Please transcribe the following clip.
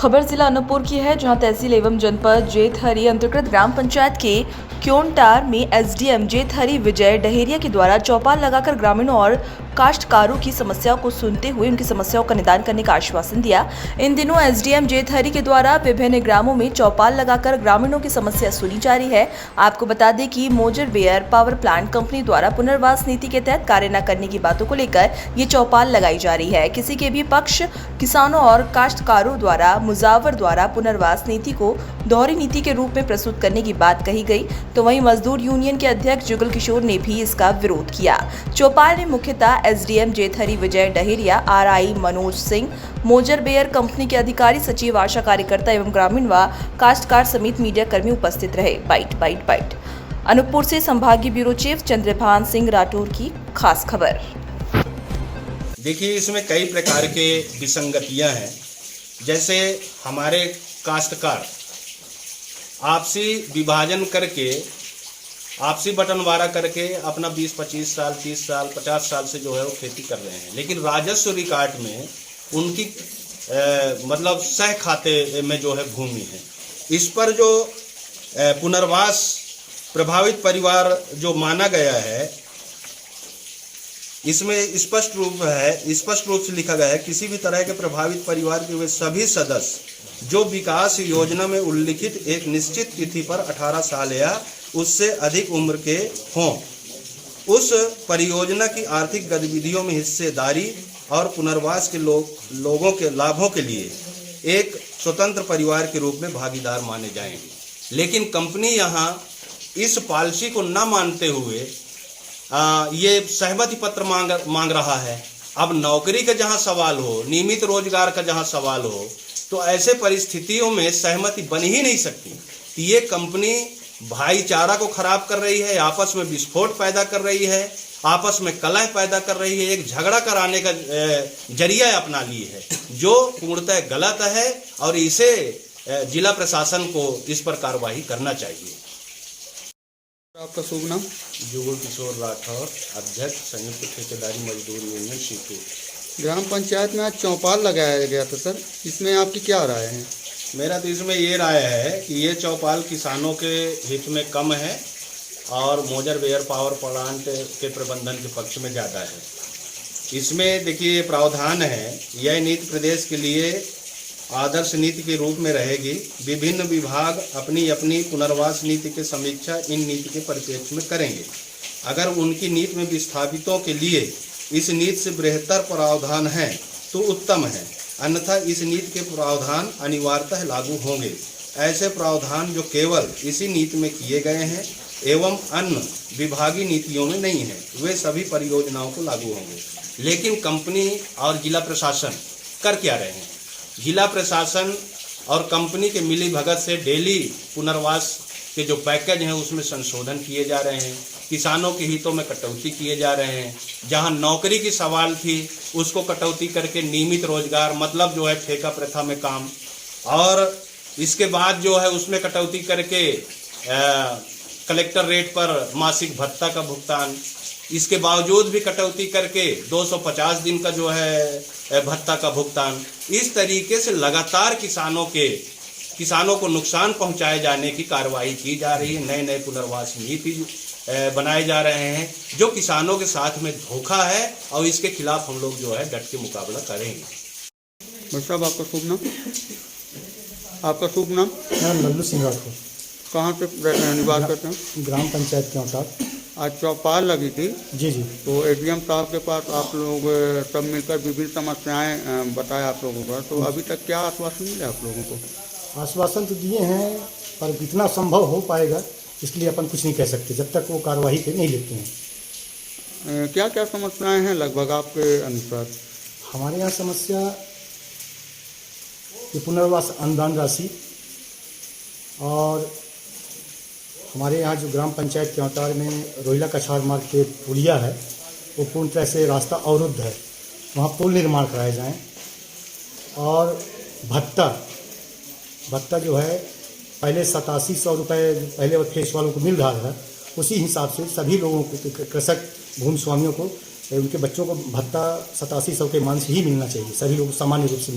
खबर जिला अनूपपुर की है, जहां तहसील एवं जनपद जेठहरी अंतर्गत ग्राम पंचायत के क्योंटार में एसडीएम जेठहरी विजय डहेरिया के द्वारा चौपाल लगाकर ग्रामीणों और काश्तकारों की समस्याओं को सुनते हुए उनकी समस्याओं का निदान करने का आश्वासन दिया। इन दिनों एसडीएम जेठहरी के द्वारा विभिन्न ग्रामों में चौपाल लगाकर ग्रामीणों की समस्या सुनी जा रही है। आपको बता दें कि मोजरबेयर पावर प्लांट कंपनी द्वारा पुनर्वास नीति के तहत कार्य न करने की बातों को लेकर ये चौपाल लगाई जा रही है। किसी के भी पक्ष किसानों और काश्तकारों द्वारा मुजावर द्वारा पुनर्वास नीति को दोहरी नीति के रूप में प्रस्तुत करने की बात कही गई, तो वहीं मजदूर यूनियन के अध्यक्ष जुगल किशोर ने भी इसका विरोध किया। चौपाल में मुख्यतः एसडीएम जेठहरी विजय डहेरिया, आरआई मनोज सिंह, मोजरबेयर कंपनी के अधिकारी, सचिव, आशा कार्यकर्ता एवं ग्रामीण व काश्तकार समेत मीडिया कर्मी उपस्थित रहे। बाइट अनूपपुर से संभागीय ब्यूरो चीफ चंद्रभान सिंह राठौर की खास खबर। देखिए, इसमें कई प्रकार के विसंगतियां हैं। जैसे हमारे काश्तकार आपसी विभाजन करके, आपसी बंटवारा करके अपना 20-25 साल, 30 साल, 50 साल से जो है वो खेती कर रहे हैं, लेकिन राजस्व रिकॉर्ड में उनकी मतलब सह खाते में जो है भूमि है। इस पर जो पुनर्वास प्रभावित परिवार जो माना गया है, इसमें स्पष्ट रूप से लिखा गया है, किसी भी तरह के प्रभावित परिवार के वे सभी सदस्य जो विकास योजना में उल्लिखित एक निश्चित तिथि पर 18 साल या उससे अधिक उम्र के हों, उस परियोजना की आर्थिक गतिविधियों में हिस्सेदारी और पुनर्वास के लोगों के लाभों के लिए एक स्वतंत्र परिवार के रूप में भागीदार माने जाएंगे। लेकिन कंपनी यहाँ इस पॉलिसी को न मानते हुए ये सहमति पत्र मांग रहा है। अब नौकरी का जहाँ सवाल हो, नियमित रोजगार का जहाँ सवाल हो, तो ऐसे परिस्थितियों में सहमति बन ही नहीं सकती। ये कंपनी भाईचारा को खराब कर रही है, आपस में विस्फोट पैदा कर रही है, आपस में कलह पैदा कर रही है, एक झगड़ा कराने का जरिया अपना ली है, जो पूर्णतः गलत है और इसे जिला प्रशासन को इस पर कार्रवाई करना चाहिए। आपका शुभ नाम? जुगल किशोर राठौर, अध्यक्ष संयुक्त ठेकेदारी मजदूर यूनियन सीटू। ग्राम पंचायत में आज चौपाल लगाया गया था सर, इसमें आपकी क्या राय है? मेरा तो इसमें ये राय है कि ये चौपाल किसानों के हित में कम है और मोजरबेयर पावर प्लांट के प्रबंधन के पक्ष में ज़्यादा है। इसमें देखिए प्रावधान है, यह नीति प्रदेश के लिए आदर्श नीति के रूप में रहेगी। विभिन्न विभाग अपनी अपनी पुनर्वास नीति की समीक्षा इन नीति के परिप्रेक्ष्य में करेंगे। अगर उनकी नीति में विस्थापितों के लिए इस नीति से बेहतर प्रावधान है तो उत्तम है, अन्यथा इस नीति के प्रावधान अनिवार्यतः लागू होंगे। ऐसे प्रावधान जो केवल इसी नीति में किए गए हैं एवं अन्य विभागीय नीतियों में नहीं है, वे सभी परियोजनाओं को लागू होंगे। लेकिन कंपनी और जिला प्रशासन कर क्या रहे हैं? जिला प्रशासन और कंपनी के मिली भगत से डेली पुनर्वास के जो पैकेज हैं उसमें संशोधन किए जा रहे हैं, किसानों के हितों में कटौती किए जा रहे हैं। जहां नौकरी की सवाल थी उसको कटौती करके नियमित रोजगार, मतलब जो है ठेका प्रथा में काम, और इसके बाद जो है उसमें कटौती करके कलेक्टर रेट पर मासिक भत्ता का भुगतान, इसके बावजूद भी कटौती करके 250 दिन का जो है भत्ता का भुगतान। इस तरीके से लगातार किसानों को नुकसान पहुंचाए जाने की कार्रवाई की जा रही है। नए पुनर्वास नीति बनाए जा रहे हैं जो किसानों के साथ में धोखा है और इसके खिलाफ हम लोग जो है डट के मुकाबला करेंगे। साहब आपका शुभ नाम? आपका शुभ नाम? लल्लू सिंह राठौर। कहाँ पे निवास करते हैं? ग्राम पंचायत क्योंटार। आज चौपाल लगी थी। जी। तो एडीएम साहब के पास आप लोग सब मिलकर विभिन्न समस्याएं बताए आप लोगों को, तो अभी तक क्या आश्वासन मिला आप लोगों को? आश्वासन तो दिए हैं, पर कितना संभव हो पाएगा इसलिए अपन कुछ नहीं कह सकते जब तक वो कार्रवाई पे नहीं लेते हैं। क्या क्या समस्याएं हैं लगभग आपके अनुसार? हमारे यहाँ समस्या ये पुनर्वास अनुदान राशि, और हमारे यहाँ जो ग्राम पंचायत क्योंटार में रोहिला कछार मार्ग के पुलिया है वो पूर्ण तरह से रास्ता अवरुद्ध है, वहाँ पुल निर्माण कराए जाएं। और भत्ता जो है पहले 8700 रुपये पहले फेस वालों को मिल रहा था, उसी हिसाब से सभी लोगों को, कृषक भूमि स्वामियों को, उनके बच्चों को भत्ता 8700 के मान से ही मिलना चाहिए, सभी लोग सामान्य रूप से।